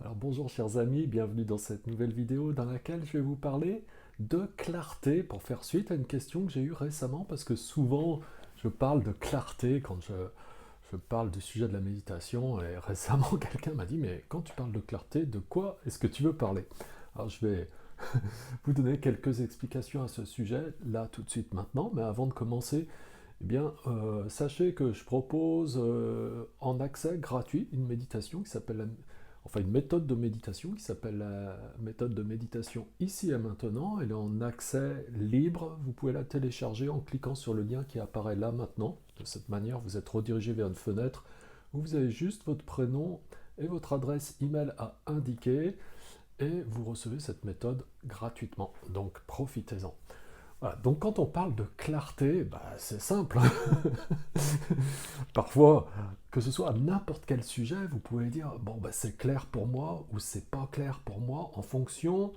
Alors bonjour chers amis, bienvenue dans cette nouvelle vidéo dans laquelle je vais vous parler de clarté pour faire suite à une question que j'ai eue récemment parce que souvent je parle de clarté quand je parle du sujet de la méditation et récemment quelqu'un m'a dit mais quand tu parles de clarté, de quoi est-ce que tu veux parler? Alors je vais vous donner quelques explications à ce sujet là tout de suite maintenant, mais avant de commencer, eh bien, sachez que je propose en accès gratuit une méditation qui s'appelle enfin une méthode de méditation qui s'appelle la méthode de méditation ici et maintenant. Elle est en accès libre. Vous pouvez la télécharger en cliquant sur le lien qui apparaît là maintenant. De cette manière, vous êtes redirigé vers une fenêtre où vous avez juste votre prénom et votre adresse email à indiquer et vous recevez cette méthode gratuitement. Donc profitez-en. Voilà, donc quand on parle de clarté, bah, c'est simple. Parfois, que ce soit à n'importe quel sujet, vous pouvez dire bon bah, c'est clair pour moi ou c'est pas clair pour moi en fonction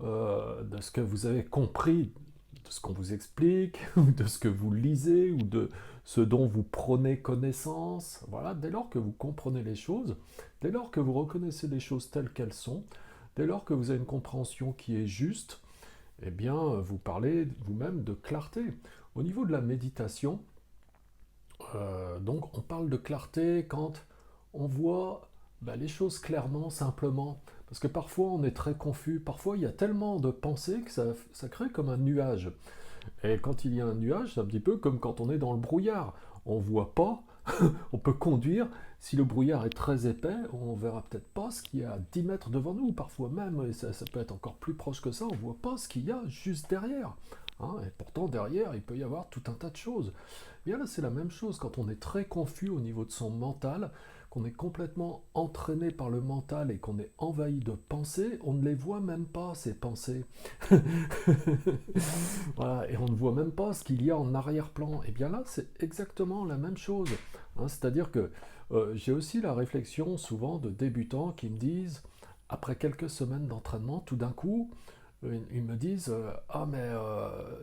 de ce que vous avez compris, de ce qu'on vous explique, ou de ce que vous lisez, ou de ce dont vous prenez connaissance. Voilà, dès lors que vous comprenez les choses, dès lors que vous reconnaissez les choses telles qu'elles sont, dès lors que vous avez une compréhension qui est juste, eh bien, vous parlez vous-même de clarté. Au niveau de la méditation, donc on parle de clarté quand on voit bah, les choses clairement, simplement. Parce que parfois on est très confus, parfois il y a tellement de pensées que ça crée comme un nuage. Et quand il y a un nuage, c'est un petit peu comme quand on est dans le brouillard. On ne voit pas, on peut conduire. Si le brouillard est très épais, on ne verra peut-être pas ce qu'il y a à 10 mètres devant nous. Parfois même, et ça peut être encore plus proche que ça, on ne voit pas ce qu'il y a juste derrière. Hein, et pourtant, derrière, il peut y avoir tout un tas de choses. Bien là, c'est la même chose quand on est très confus au niveau de son mental, qu'on est complètement entraîné par le mental et qu'on est envahi de pensées, on ne les voit même pas, ces pensées. Voilà, et on ne voit même pas ce qu'il y a en arrière-plan. Et bien là, c'est exactement la même chose. Hein, c'est-à-dire que j'ai aussi la réflexion souvent de débutants qui me disent, après quelques semaines d'entraînement, tout d'un coup, ils me disent ah mais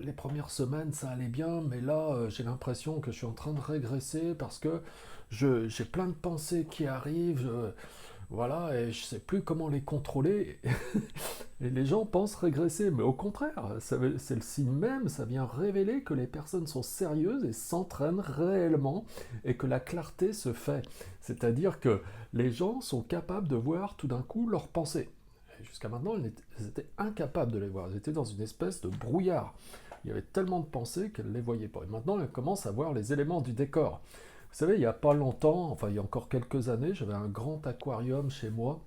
les premières semaines ça allait bien, mais là j'ai l'impression que je suis en train de régresser parce que j'ai plein de pensées qui arrivent, voilà, et je sais plus comment les contrôler. Et les gens pensent régresser, mais au contraire, c'est le signe même, ça vient révéler que les personnes sont sérieuses et s'entraînent réellement et que la clarté se fait. C'est-à-dire que les gens sont capables de voir tout d'un coup leurs pensées. Et jusqu'à maintenant, elles étaient incapables de les voir. Elles étaient dans une espèce de brouillard. Il y avait tellement de pensées qu'elles ne les voyaient pas. Et maintenant, elles commencent à voir les éléments du décor. Vous savez, il n'y a pas longtemps, enfin il y a encore quelques années, j'avais un grand aquarium chez moi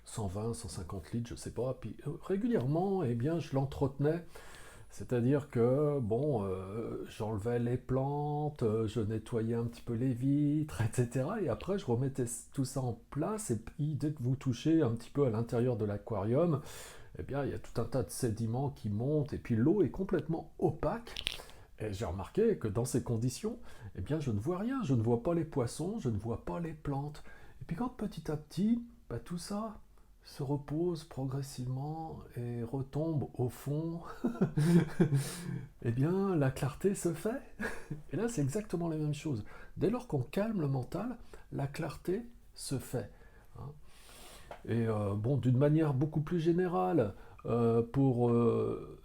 120, 150 litres, je sais pas. Puis régulièrement, eh bien, je l'entretenais. C'est-à-dire que, bon, j'enlevais les plantes, je nettoyais un petit peu les vitres, etc. Et après, je remettais tout ça en place. Et puis, dès que vous touchez un petit peu à l'intérieur de l'aquarium, eh bien, il y a tout un tas de sédiments qui montent. Et puis, l'eau est complètement opaque. Et j'ai remarqué que dans ces conditions, eh bien, je ne vois rien. Je ne vois pas les poissons, je ne vois pas les plantes. Et puis, quand petit à petit, bah, tout ça se repose progressivement et retombe au fond, eh bien la clarté se fait. Et là c'est exactement la même chose. Dès lors qu'on calme le mental, la clarté se fait. Hein. Et bon, d'une manière beaucoup plus générale, pour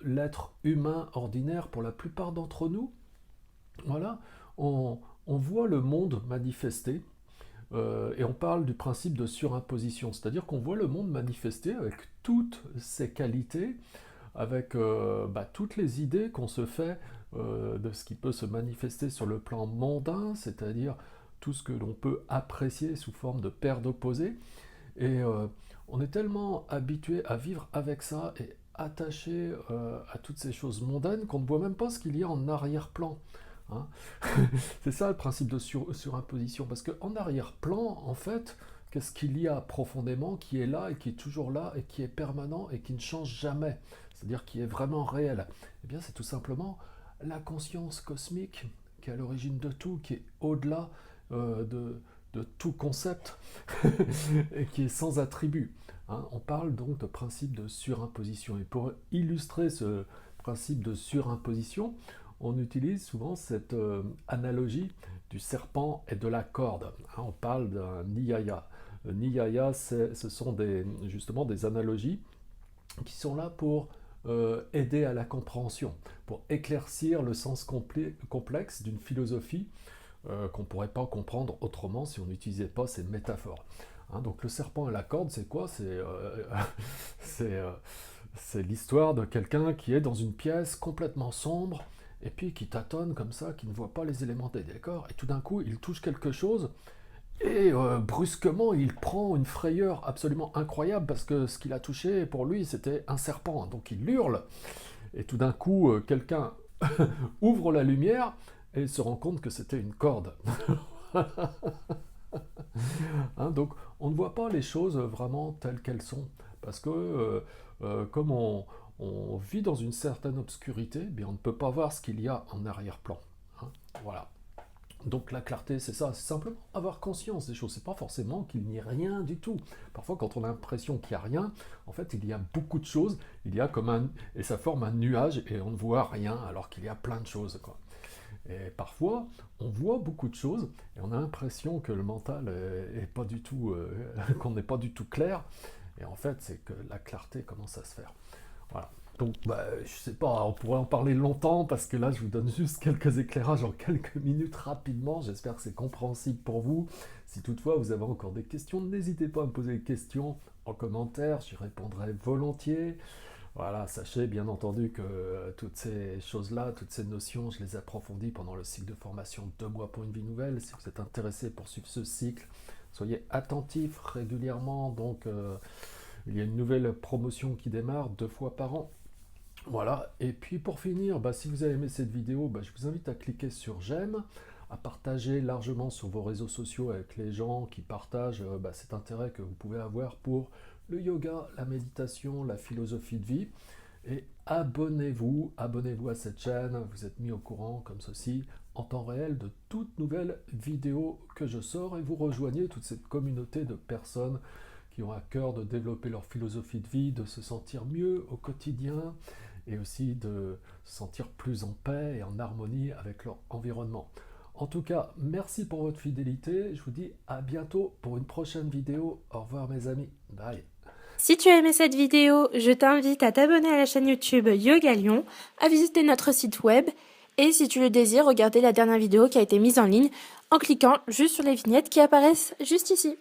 l'être humain ordinaire, pour la plupart d'entre nous, voilà, on voit le monde manifester. Et on parle du principe de surimposition, c'est-à-dire qu'on voit le monde manifester avec toutes ses qualités, avec bah, toutes les idées qu'on se fait de ce qui peut se manifester sur le plan mondain, c'est-à-dire tout ce que l'on peut apprécier sous forme de paires d'opposés. Et on est tellement habitué à vivre avec ça et attaché à toutes ces choses mondaines qu'on ne voit même pas ce qu'il y a en arrière-plan. Hein. C'est ça le principe de surimposition, parce qu'en arrière-plan, en fait, qu'est-ce qu'il y a profondément qui est là et qui est toujours là et qui est permanent et qui ne change jamais, c'est-à-dire qui est vraiment réel? Eh bien, c'est tout simplement la conscience cosmique qui est à l'origine de tout, qui est au-delà de tout concept et qui est sans attribut. Hein. On parle donc de principe de surimposition. Et pour illustrer ce principe de surimposition, on utilise souvent cette analogie du serpent et de la corde. Hein, on parle d'un niyaya. Niyaya, ce sont justement des analogies qui sont là pour aider à la compréhension, pour éclaircir le sens complexe d'une philosophie qu'on ne pourrait pas comprendre autrement si on n'utilisait pas ces métaphores. Hein, donc le serpent et la corde, c'est quoi? C'est l'histoire de quelqu'un qui est dans une pièce complètement sombre et puis qui tâtonne comme ça, qui ne voit pas les éléments des décors, et tout d'un coup il touche quelque chose et brusquement il prend une frayeur absolument incroyable parce que ce qu'il a touché pour lui c'était un serpent, donc il hurle et tout d'un coup quelqu'un ouvre la lumière et il se rend compte que c'était une corde. Hein, donc on ne voit pas les choses vraiment telles qu'elles sont, parce que comme on vit dans une certaine obscurité, eh bien on ne peut pas voir ce qu'il y a en arrière-plan. Hein, voilà. Donc la clarté, c'est ça, c'est simplement avoir conscience des choses. C'est pas forcément qu'il n'y ait rien du tout. Parfois, quand on a l'impression qu'il n'y a rien, en fait, il y a beaucoup de choses. Il y a et ça forme un nuage et on ne voit rien alors qu'il y a plein de choses, quoi. Et parfois, on voit beaucoup de choses et on a l'impression que le mental est pas du tout, qu'on n'est pas du tout clair. Et en fait, c'est que la clarté commence à se faire. Voilà. Donc, je sais pas, on pourrait en parler longtemps parce que là, je vous donne juste quelques éclairages en quelques minutes rapidement. J'espère que c'est compréhensible pour vous. Si toutefois vous avez encore des questions, n'hésitez pas à me poser des questions en commentaire, j'y répondrai volontiers. Voilà, sachez bien entendu que toutes ces choses-là, toutes ces notions, je les approfondis pendant le cycle de formation 2 mois pour une vie nouvelle. Si vous êtes intéressé pour suivre ce cycle, soyez attentifs régulièrement. Donc, il y a une nouvelle promotion qui démarre 2 fois par an. Voilà, et puis pour finir, si vous avez aimé cette vidéo, je vous invite à cliquer sur j'aime, à partager largement sur vos réseaux sociaux avec les gens qui partagent cet intérêt que vous pouvez avoir pour le yoga, la méditation, la philosophie de vie. Et abonnez-vous à cette chaîne, vous êtes mis au courant comme ceci en temps réel de toutes nouvelles vidéos que je sors et vous rejoignez toute cette communauté de personnes qui ont à cœur de développer leur philosophie de vie, de se sentir mieux au quotidien et aussi de se sentir plus en paix et en harmonie avec leur environnement. En tout cas, merci pour votre fidélité. Je vous dis à bientôt pour une prochaine vidéo. Au revoir mes amis. Bye. Si tu as aimé cette vidéo, je t'invite à t'abonner à la chaîne YouTube Yoga Lyon, à visiter notre site web et si tu le désires, regarder la dernière vidéo qui a été mise en ligne en cliquant juste sur les vignettes qui apparaissent juste ici.